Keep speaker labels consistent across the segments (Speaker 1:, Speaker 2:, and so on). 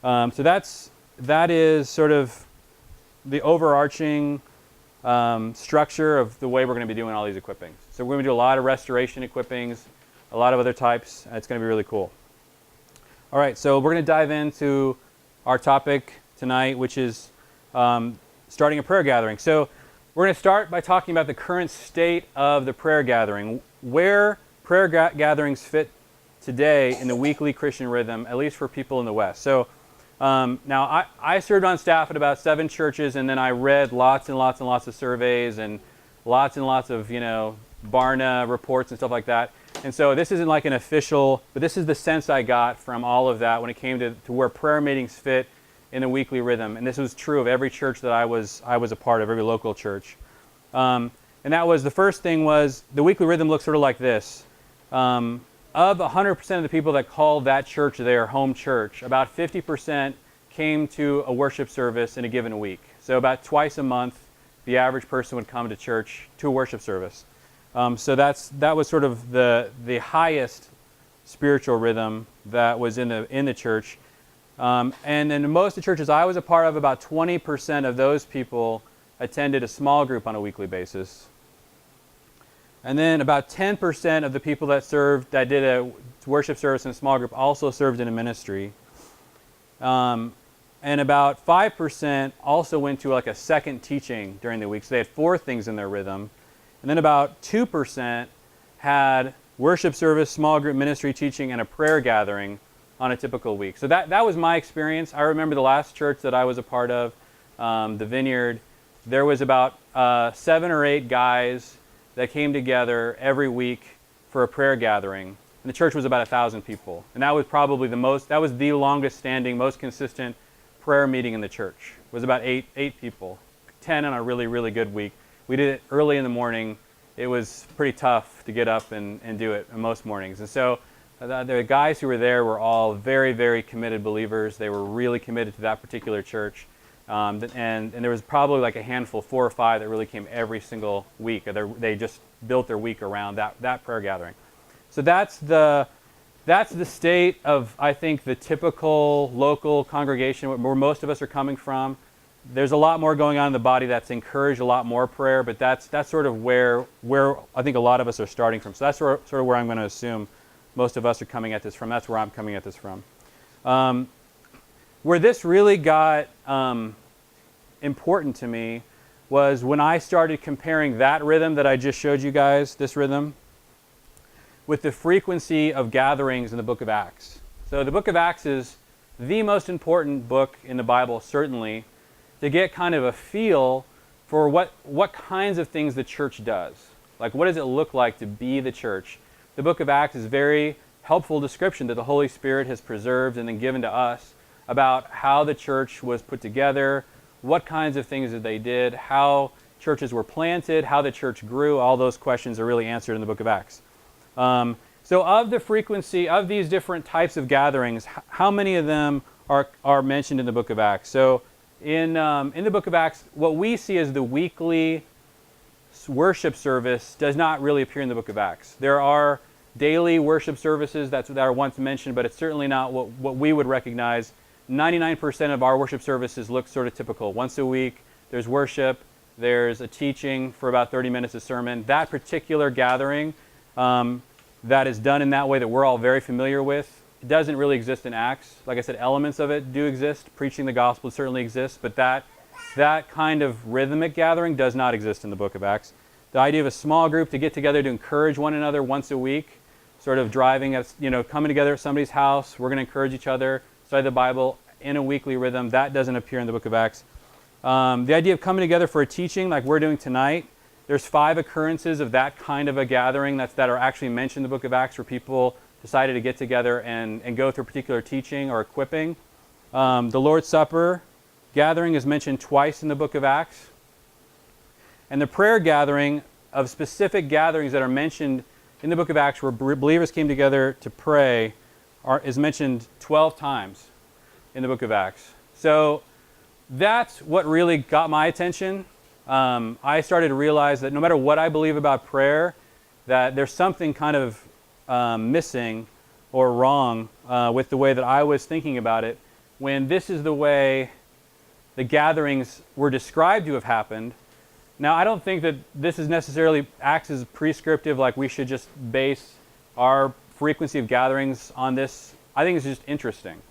Speaker 1: So that is sort of the overarching structure of the way we're going to be doing all these equippings. So we're going to do a lot of restoration equippings, a lot of other types, and it's going to be really cool. All right, so we're going to dive into our topic tonight, which is starting a prayer gathering. So we're going to start by talking about the current state of the prayer gathering, where prayer gatherings fit today in the weekly Christian rhythm, at least for people in the West. So now I served on staff at about 7 churches, and then I read lots and lots and lots of surveys and lots of, Barna reports and stuff like that. And so this isn't like an official, but this is the sense I got from all of that when it came to where prayer meetings fit in the weekly rhythm. And this was true of every church that I was a part of, every local church. And that was, the first thing was, the weekly rhythm looks sort of like this. Of 100% of the people that called that church their home church, about 50% came to a worship service in a given week. So about twice a month, the average person would come to church to a worship service. So that was sort of the highest spiritual rhythm that was in the church. And in most of the churches I was a part of, about 20% of those people attended a small group on a weekly basis. And then about 10% of the people that did a worship service in a small group also served in a ministry. And about 5% also went to like a second teaching during the week. So they had 4 things in their rhythm. And then about 2% had worship service, small group ministry teaching, and a prayer gathering on a typical week. So that was my experience. I remember the last church that I was a part of, the Vineyard. There was about 7 or 8 guys that came together every week for a prayer gathering. And the church was about 1,000 people. And that was probably the longest standing, most consistent prayer meeting in the church. It was about 8 people, 10 on a really, really good week. We did it early in the morning. It was pretty tough to get up and do it most mornings. And so the guys who were there were all very, very committed believers. They were really committed to that particular church. And there was probably like a handful, 4 or 5, that really came every single week. They just built their week around that prayer gathering. So that's the state of, I think, the typical local congregation where most of us are coming from. There's a lot more going on in the body that's encouraged a lot more prayer, but that's sort of where I think a lot of us are starting from. So that's sort of where I'm going to assume most of us are coming at this from. That's where I'm coming at this from. Where this really got important to me was when I started comparing that rhythm that I just showed you guys, this rhythm, with the frequency of gatherings in the book of Acts. So the book of Acts is the most important book in the Bible, certainly, to get kind of a feel for what kinds of things the church does. Like, what does it look like to be the church? The book of Acts is a very helpful description that the Holy Spirit has preserved and then given to us about how the church was put together, what kinds of things that they did, how churches were planted, how the church grew. All those questions are really answered in the book of Acts. So of the frequency of these different types of gatherings, how many of them are mentioned in the book of Acts? So in the book of Acts, what we see as the weekly worship service does not really appear in the book of Acts. There are daily worship services that are once mentioned, but it's certainly not what we would recognize. 99% of our worship services look sort of typical. Once a week, there's worship, there's a teaching for about 30 minutes, a sermon. That particular gathering that is done in that way that we're all very familiar with, it doesn't really exist in Acts. Like I said, elements of it do exist. Preaching the gospel certainly exists, but that kind of rhythmic gathering does not exist in the book of Acts. The idea of a small group to get together to encourage one another once a week, sort of driving us, coming together at somebody's house, we're going to encourage each other, study the Bible in a weekly rhythm, that doesn't appear in the book of Acts. The idea of coming together for a teaching like we're doing tonight, there's 5 occurrences of that kind of a gathering that are actually mentioned in the book of Acts where people decided to get together and go through a particular teaching or equipping. The Lord's Supper gathering is mentioned twice in the book of Acts. And the prayer gathering of specific gatherings that are mentioned in the book of Acts where believers came together to pray is mentioned 12 times in the book of Acts. So that's what really got my attention. I started to realize that no matter what I believe about prayer, that there's something kind of missing or wrong with the way that I was thinking about it when this is the way the gatherings were described to have happened. Now, I don't think that this is necessarily acts as prescriptive, like we should just base our frequency of gatherings on this. I think it's just interesting.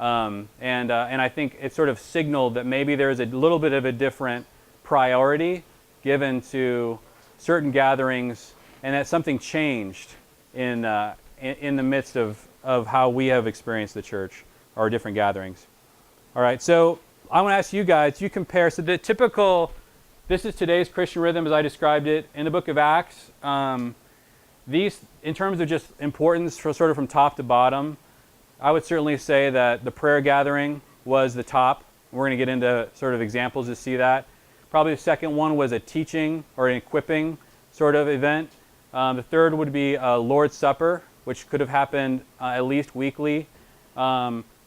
Speaker 1: And I think it sort of signaled that maybe there's a little bit of a different priority given to certain gatherings, and that something changed in the midst of how we have experienced the church, or different gatherings. All right, so I want to ask you guys, you compare, so the typical, this is today's Christian rhythm as I described it in the book of Acts. These, in terms of just importance, for sort of from top to bottom, I would certainly say that the prayer gathering was the top. We're going to get into sort of examples to see that. Probably the second one was a teaching or an equipping sort of event. The third would be a Lord's Supper, which could have happened at least weekly.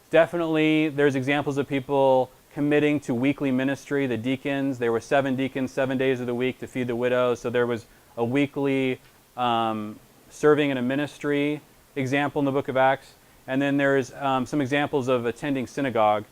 Speaker 1: Definitely, there's examples of people committing to weekly ministry. The deacons, there were 7 deacons, 7 days of the week to feed the widows. So there was a weekly serving in a ministry example in the book of Acts. And then there's some examples of attending synagogue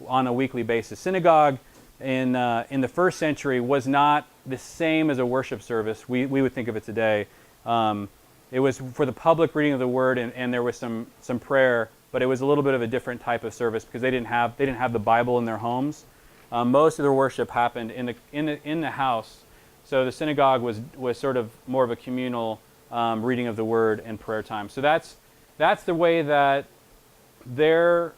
Speaker 1: on a weekly basis. Synagogue in the first century was not the same as a worship service. We would think of it today. It was for the public reading of the word, and there was some prayer, but it was a little bit of a different type of service because they didn't have the Bible in their homes. Most of their worship happened in the house. So the synagogue was sort of more of a communal reading of the word and prayer time. So that's the way that their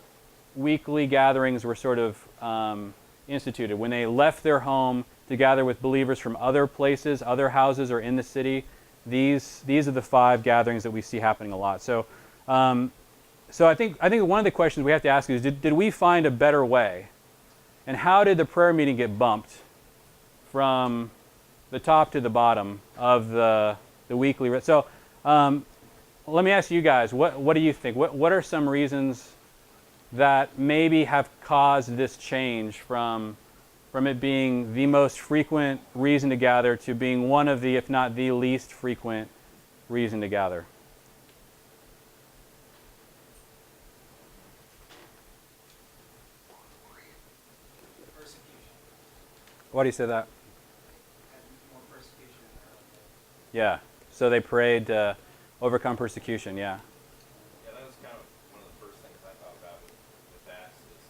Speaker 1: weekly gatherings were sort of instituted. When they left their home to gather with believers from other places, other houses, or in the city, these are the 5 gatherings that we see happening a lot. So, so I think one of the questions we have to ask is, did we find a better way? And how did the prayer meeting get bumped from the top to the bottom of the weekly? So, let me ask you guys, what do you think? What are some reasons that maybe have caused this change from it being the most frequent reason to gather to being one of the, if not the least frequent reason to gather?
Speaker 2: Persecution.
Speaker 1: Why do you say that?
Speaker 2: More persecution in their own day.
Speaker 1: Yeah. So they prayed to overcome persecution. Yeah.
Speaker 3: Yeah, that was kind of one of the first things I thought about with Acts is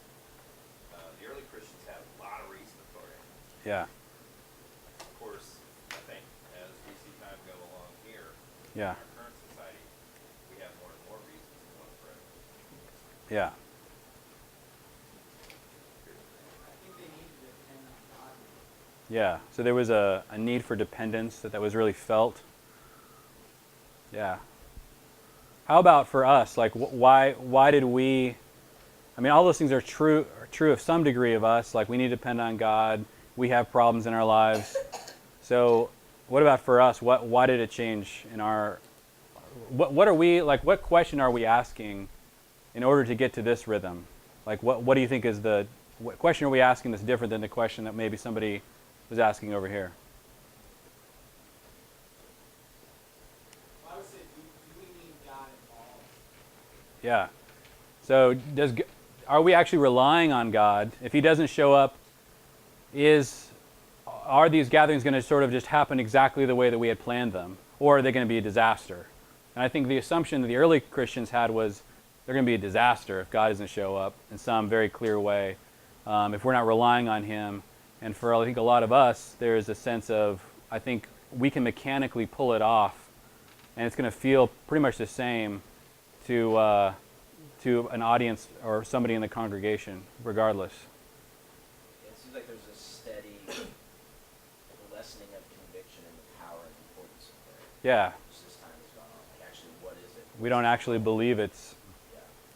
Speaker 3: the early Christians had a lot of reason to pray.
Speaker 1: Yeah.
Speaker 3: Of course, I think as we see time go along here,
Speaker 1: Yeah.
Speaker 3: in our current society, we have more and more reasons to want to pray.
Speaker 1: Yeah.
Speaker 2: I think they need to depend on God.
Speaker 1: Yeah. So there was a need for dependence that was really felt. Yeah. How about for us? Like, why did we? I mean, all those things are true of some degree of us. Like, we need to depend on God. We have problems in our lives. So, what about for us? Why did it change in our? What are we like? What question are we asking in order to get to this rhythm? Like, what do you think is what question are we asking that's different than the question that maybe somebody was asking over here?
Speaker 2: I would say, do we need God involved?
Speaker 1: Yeah. So are we actually relying on God? If He doesn't show up, are these gatherings going to sort of just happen exactly the way that we had planned them? Or are they going to be a disaster? And I think the assumption that the early Christians had was they're going to be a disaster if God doesn't show up in some very clear way, if we're not relying on Him. And for, I think, a lot of us, there's a sense of, I think we can mechanically pull it off, and it's going to feel pretty much the same to an audience or somebody in the congregation, regardless.
Speaker 4: It seems like there's a steady lessening of conviction and the power and importance of prayer.
Speaker 1: Yeah,
Speaker 4: As this time has gone on. Like, actually, what is it?
Speaker 1: we don't actually believe it's,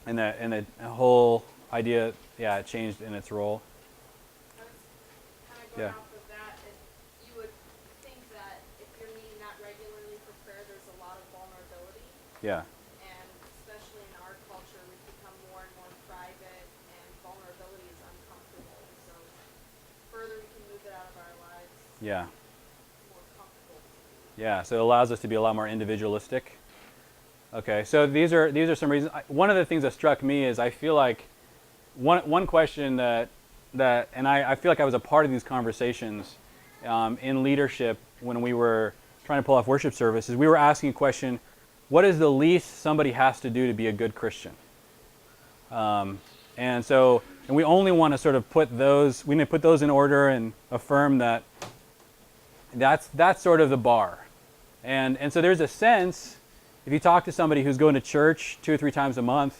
Speaker 4: Yeah.
Speaker 1: and the whole idea, it changed in its role.
Speaker 5: I was kind of going
Speaker 1: Yeah.
Speaker 5: off of that, and you would think that if you're meeting that regularly for prayer, there's a lot of vulnerability,
Speaker 1: Yeah,
Speaker 5: and especially in our culture, we've become more and more private, and vulnerability is uncomfortable. So, further we can move it out of our lives,
Speaker 1: yeah,
Speaker 5: more comfortable.
Speaker 1: yeah. So it allows us to be a lot more individualistic. Okay, so these are some reasons. One of the things that struck me is I feel like one question that and I feel like I was a part of these conversations in leadership when we were trying to pull off worship services. We were asking a question: what is the least somebody has to do to be a good Christian? And we only want to sort of put those in order and affirm that that's sort of the bar. And so there's a sense, if you talk to somebody who's going to church 2 or 3 times a month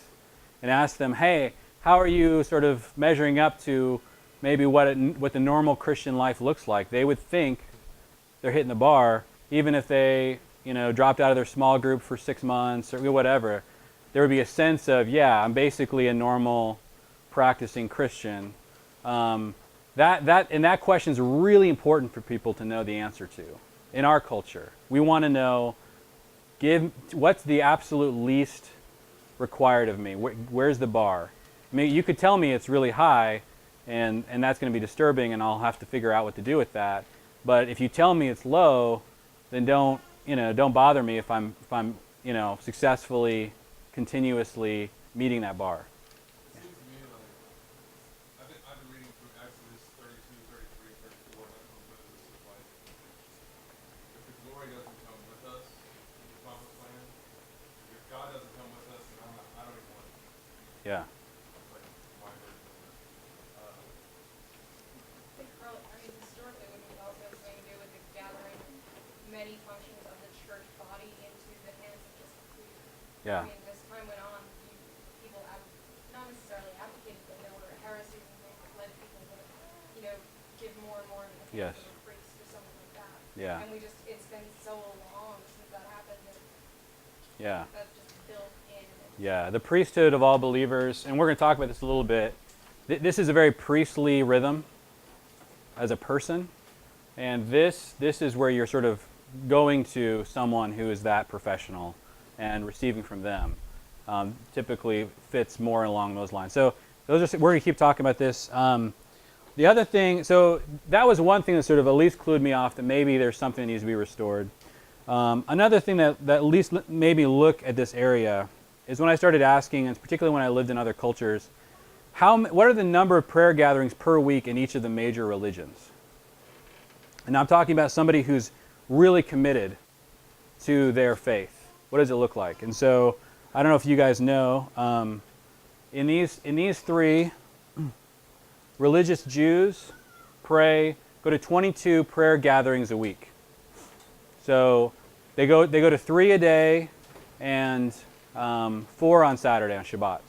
Speaker 1: and ask them, hey, how are you sort of measuring up to maybe what the normal Christian life looks like? They would think they're hitting the bar, even if they, dropped out of their small group for 6 months or whatever. There would be a sense of, yeah, I'm basically a normal practicing Christian. That question is really important for people to know the answer to. In our culture, we want to know, what's the absolute least required of me? Where's the bar? I mean, you could tell me it's really high, and that's going to be disturbing, and I'll have to figure out what to do with that. But if you tell me it's low, then don't bother me if I'm successfully, continuously meeting that bar.
Speaker 6: It seems to me like I've been reading through Exodus 32, 33, 34. That's when Moses is like, if the glory doesn't come with us, the promised land, if God doesn't come with us, then I don't even want it.
Speaker 1: Yeah.
Speaker 6: Like my version of it.
Speaker 7: Historically, what we've also seen do with the gathering many functions of the church body into the hands of just a few.
Speaker 1: Yeah.
Speaker 7: I mean, as time went on, people not necessarily advocated, but there were heresies and things that led people to, give more and more in the hands
Speaker 1: Yes.
Speaker 7: of a priest or something like that.
Speaker 1: Yeah.
Speaker 7: And it's been so long since that happened that
Speaker 1: Yeah.
Speaker 7: that's just built in.
Speaker 1: Yeah, the priesthood of all believers, and we're going to talk about this a little bit. This is a very priestly rhythm as a person, and this is where you're sort of going to someone who is that professional and receiving from them. Typically fits more along those lines. So we're going to keep talking about this. The other thing, so that was one thing that sort of at least clued me off that maybe there's something that needs to be restored. Another thing that at least made me look at this area is when I started asking, and particularly when I lived in other cultures, what are the number of prayer gatherings per week in each of the major religions? And I'm talking about somebody who's really committed to their faith. What does it look like? And so, I don't know if you guys know, in these 3, religious Jews go to 22 prayer gatherings a week. So they go to 3 a day and 4 on Saturday on Shabbat.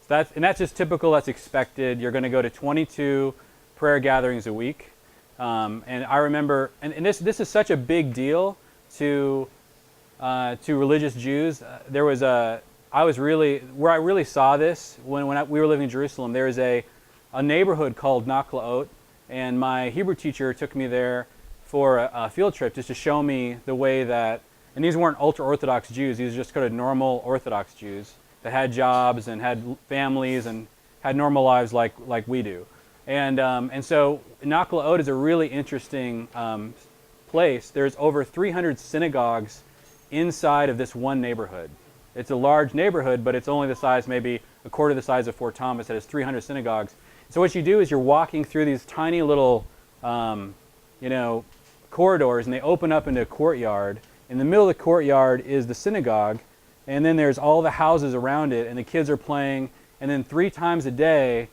Speaker 1: So that's just typical. That's expected. You're going to go to 22 prayer gatherings a week. And I remember, and this is such a big deal to religious Jews. Where I really saw this when we were living in Jerusalem. There was a neighborhood called Naklaot, and my Hebrew teacher took me there for a field trip just to show me the way that, and these weren't ultra-Orthodox Jews, these were just kind of normal Orthodox Jews that had jobs and had families and had normal lives like we do. And so Naklaot is a really interesting place. There's over 300 synagogues inside of this one neighborhood. It's a large neighborhood, but it's only the size, maybe a quarter the size of Fort Thomas. It has 300 synagogues. So what you do is you're walking through these tiny little, corridors, and they open up into a courtyard. In the middle of the courtyard is the synagogue, and then there's all the houses around it, and the kids are playing. And then 3 times a day,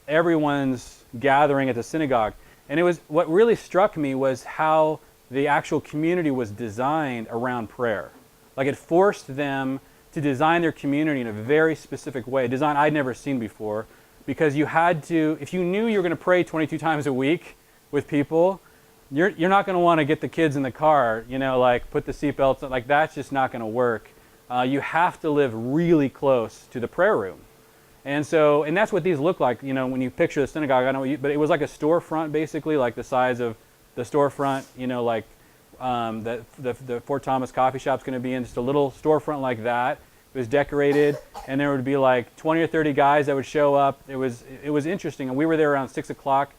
Speaker 1: everyone's gathering at the synagogue. And what really struck me was how the actual community was designed around prayer. Like it forced them to design their community in a very specific way, a design I'd never seen before, because you had to, if you knew you were going to pray 22 times a week with people, you're not going to want to get the kids in the car, put the seatbelts on, that's just not going to work. You have to live really close to the prayer room. And that's what these look like, when you picture the synagogue, I don't know, but it was like a storefront, basically, like the size of the storefront, the Fort Thomas coffee shop's going to be in, just a little storefront like that. It was decorated, and there would be like 20 or 30 guys that would show up. It was interesting, and we were there around 6 o'clock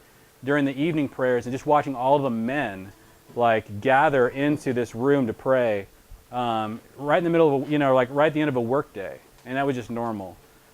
Speaker 1: during the evening prayers, and just watching all the men gather into this room to pray, right in the middle of right at the end of a work day, and that was just normal.